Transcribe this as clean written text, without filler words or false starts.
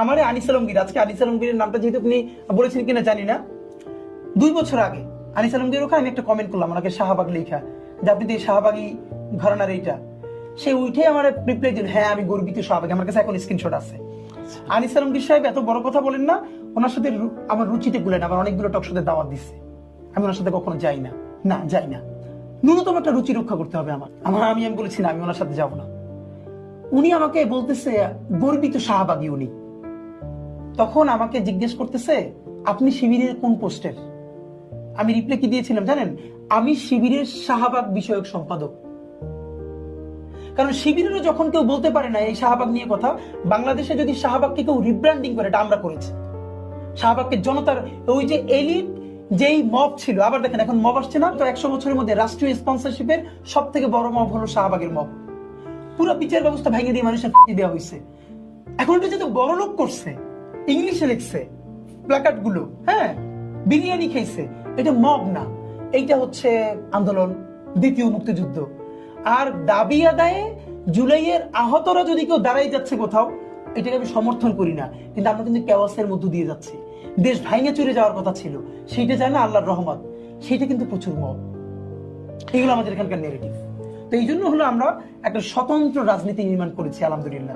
আমারে আনিস আলমগীর, আজকে আনিস আলমগীরের নামটা যেহেতু আপনি বলেছেন কিনা জানি না, 2 বছর আগে আনিস আলমগীর ওখানে আমি একটা কমেন্ট করলাম, ওনাকে শাহবাগ লেখা যে আপনি তো এই শাহবাগী ঘরানার এইটা, সে উঠে আমার রিপ্লাই দিল, হ্যাঁ আমি গর্বিত শাহবাগী, আমার কাছে এখন স্ক্রিনশট আছে। আনিস আলমগীর সাহেব এত বড় কথা বলেন না, ওনার সাথে আমার রুচিতে গুলেন, আমার অনেকগুলো টক শোতে দাওয়াত দিচ্ছে, আমি ওনার সাথে কখনো যাই না, যাই না, ন্যূনতম একটা রুচি রক্ষা করতে হবে আমি বলেছি না আমি ওনার সাথে যাবো না। উনি আমাকে বলতেছে গর্বিত শাহবাগী উনি, তখন আমাকে জিজ্ঞেস করতেছে আপনি শিবিরের কোন পোস্টের? আমি রিপ্লাই কি দিয়েছিলাম জানেন? আমি শিবিরের শাহবাগ বিষয়ক সম্পাদক। কারণ শিবিরেরও যখন কেউ বলতে পারে না এই শাহবাগ নিয়ে কথা, বাংলাদেশে যদি শাহবাগকে কেউ রিব্র্যান্ডিং করে, এটা আমরা করেছি। শাহবাগকে জনতার ওই যে এলিট যেই মব ছিল, আবার দেখেন এখন মব আসছে না তো, 100 বছরের মধ্যে রাষ্ট্রীয় স্পন্সরশিপের সব থেকে বড় মব হলো শাহবাগের মব। পুরো বিচার ব্যবস্থা ভেঙে দিয়ে মানুষের দেওয়া হয়েছে। এখন এটা যেহেতু বড় লোক করছে, ইংলিশে লিখছে প্ল্যাকার্ড গুলো, হ্যাঁ বিরিয়ানি খাইছে, এটা মব না, এইটা হচ্ছে আন্দোলন, দ্বিতীয় মুক্তিযুদ্ধ। আর দাবি আদায়ে জুলাইয়ের আহতরা যদি কেউ দাঁড়াই যাচ্ছে কোথাও, এটাকে আমি সমর্থন করি না, কিন্তু আমরা কিন্তু কেওয়াসের মধ্য দিয়ে যাচ্ছি। দেশ ভাঙে চলে যাওয়ার কথা ছিল, সেইটা যায় না আল্লাহর রহমত, সেইটা কিন্তু প্রচুর মব। এগুলো আমাদের এখানকার নেগেটিভ। তো এই জন্য হলো আমরা একটা স্বতন্ত্র রাজনীতি নির্মাণ করেছি আলহামদুলিল্লাহ।